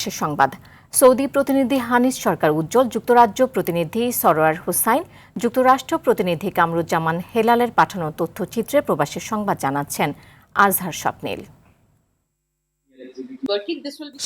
সংবাদ সৌদি প্রতিনিধি হানিস সরকার উজ্জ্বল, যুক্তরাজ্য প্রতিনিধি সরোয়ার হোসাইন, যুক্তরাষ্ট্র প্রতিনিধি কামরুজ্জামান হেলালের পাঠানো তথ্যচিত্রে প্রবাসী সংবাদ জানাচ্ছেন আজহার স্বপ্নিল।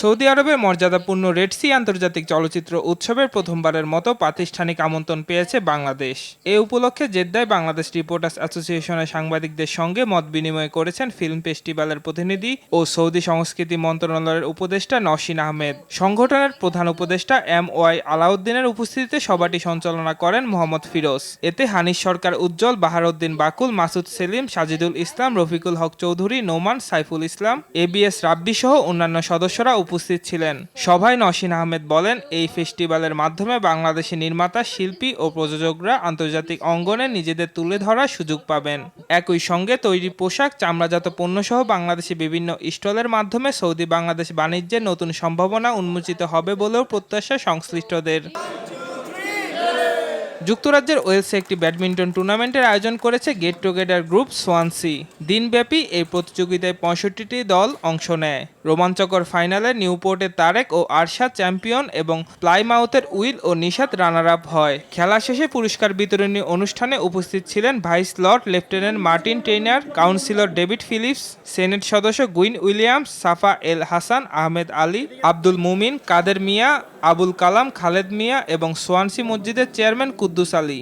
সৌদি আরবের মর্যাদাপূর্ণ রেড সি আন্তর্জাতিক চলচ্চিত্র উৎসবের প্রথমবারের মতো প্রাতিষ্ঠানিক আমন্ত্রণ পেয়েছে বাংলাদেশ। এ উপলক্ষে জেদ্দায় বাংলাদেশ রিপোর্টার্স অ্যাসোসিয়েশনের সাংবাদিকদের সঙ্গে মত বিনিময় করেছেন ফিল্ম ফেস্টিভ্যালের প্রতিনিধি ও সৌদি সংস্কৃতি মন্ত্রণালয়ের উপদেষ্টা নওশীন আহমেদ। সংগঠনের প্রধান উপদেষ্টা MY আলাউদ্দিনের উপস্থিতিতে সভাটি সঞ্চালনা করেন মোহাম্মদ ফিরোজ। এতে হানিস সরকার উজ্জ্বল, বাহারউদ্দিন বাকুল, মাসুদ সেলিম, সাজিদুল ইসলাম, রফিকুল হক চৌধুরী, নোমান, সাইফুল ইসলাম, ABS রাব্বি সহ অন্যান্য সদস্যরা উপস্থিত ছিলেন। সভায় নওশীন আহমেদ বলেন, এই ফেস্টিভ্যালের মাধ্যমে বাংলাদেশি নির্মাতা, শিল্পী ও প্রযোজকরা আন্তর্জাতিক অঙ্গনে নিজেদের তুলে ধরার সুযোগ পাবেন। একই সঙ্গে তৈরি পোশাক, চামড়াজাত পণ্যসহ বাংলাদেশি বিভিন্ন স্টলের মাধ্যমে সৌদি বাংলাদেশ বাণিজ্যের নতুন সম্ভাবনা উন্মোচিত হবে বলেও প্রত্যাশা সংশ্লিষ্টদের। যুক্তরাজ্যের ওয়েলসে একটি ব্যাডমিন্টন টুর্নামেন্টের আয়োজন করেছে গেট টুগেদার গ্রুপ সোয়ানসি। দিনব্যাপী এই প্রতিযোগিতায় 65টি দল অংশ নেয়। রোমাঞ্চকর ফাইনালে নিউপোর্টের তারেক ও আরশাদ চ্যাম্পিয়ন এবং প্লাইমাউথের উইল ও নিশাত রানার আপ হয়। খেলা শেষে পুরস্কার বিতরণী অনুষ্ঠানে উপস্থিত ছিলেন Vice Lord Lieutenant Martin Tainer, Councillor David Phillips, Senedd সদস্য গুইন উইলিয়ামস, সাফা এল হাসান, আহমেদ আলী, আব্দুল মুমিন, কাদের মিয়া, আবুল কালাম, খালেদ মিয়া এবং সোয়ানসি মসজিদের চেয়ারম্যান কুদ্দুস আলী।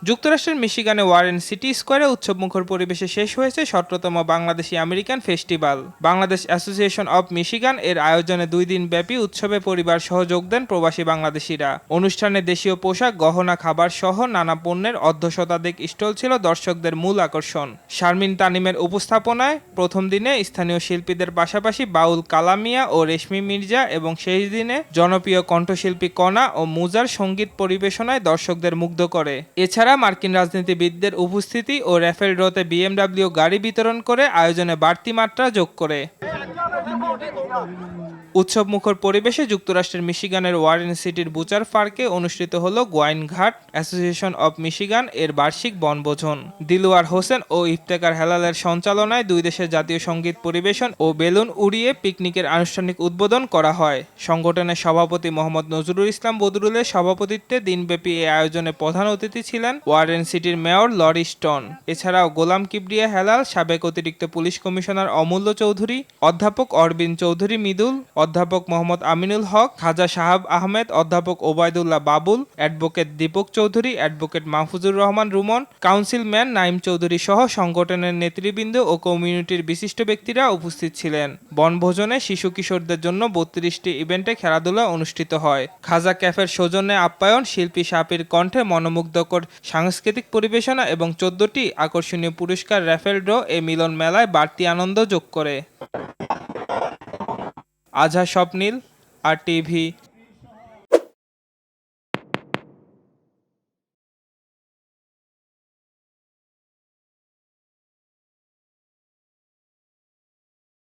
যুক্তরাষ্ট্রের মিশিগানে ওয়ারেন সিটি স্কোয়ারে উৎসবমুখর পরিবেশে শেষ হয়েছে 17তম Bangladeshi American Festival. Bangladesh Association of Michigan এর আয়োজনে 2 দিন ব্যাপী উৎসবে পরিবার সহ যোগ দেন প্রবাসী বাংলাদেশিরা। অনুষ্ঠানে দেশীয় পোশাক, গহনা, খাবার সহ নানা পণ্যের অর্ধশতাধিক স্টল ছিল দর্শকদের মূল আকর্ষণ। শারমিন তানিমের উপস্থাপনায় প্রথম দিনে স্থানীয় শিল্পীদের পাশাপাশি বাউল কালামিয়া ও রেশমি মির্জা এবং শেষ দিনে জনপ্রিয় কণ্ঠশিল্পী কণা ও মুজার সঙ্গীত পরিবেশনায় দর্শকদের মুগ্ধ করে। এছাড়া মার্কিন রাজনীতিবিদদের উপস্থিতি ও রাফেল ড্রতে BMW গাড়ি বিতরণ করে আয়োজনে বাড়তি মাত্রা যোগ করে। উৎসবমুখর পরিবেশে যুক্তরাষ্ট্রের মিশিগানের ওয়ারেন সিটির বুচার পার্কে অনুষ্ঠিত হল গোয়াইনঘাট অ্যাসোসিয়েশন অব মিশিগান এর বার্ষিক বনভোজন। দিলওয়ার হোসেন ও ইফতেখার হেলালের সঞ্চালনায় 2 দেশের জাতীয় সঙ্গীত পরিবেশন ও বেলুন উড়িয়ে পিকনিকের আনুষ্ঠানিক উদ্বোধন করা হয়। সংগঠনের সভাপতি মোহাম্মদ নজরুল ইসলাম বদরুলের সভাপতিত্বে দিনব্যাপী এই আয়োজনে প্রধান অতিথি ছিলেন ওয়ারেন সিটির মেয়র লরি স্টোন। এছাড়াও গোলাম কিবরিয়া হেলাল, সাবেক অতিরিক্ত পুলিশ কমিশনার অমূল্য চৌধুরী, অধ্যাপক অরবিন চৌধুরী মৃদুল, অধ্যাপক মোহাম্মদ আমিনুল হক, খাজা সাহাব আহমেদ, অধ্যাপক Obaidullah Babul, advocate Dipak Chowdhury, advocate Mahfuzur Rahman Rumon, councilman Naim Chowdhury সহ সংগঠনের নেতৃবৃন্দ ও কমিউনিটির বিশিষ্ট ব্যক্তিরা উপস্থিত ছিলেন। বনভোজনে শিশু কিশোরদের জন্য 32টি ইভেন্টে খেলাধুলা অনুষ্ঠিত হয়। খাজা ক্যাফের সৌজন্যে আপ্যায়ন, শিল্পী শাপির কণ্ঠে মনোমুগ্ধকর সাংস্কৃতিক পরিবেশনা এবং 14টি আকর্ষণীয় পুরস্কার রাফেল ড্র এ মিলন মেলায় বাড়তি আনন্দ যোগ করে। আজহার স্বপ্নিল, RTV।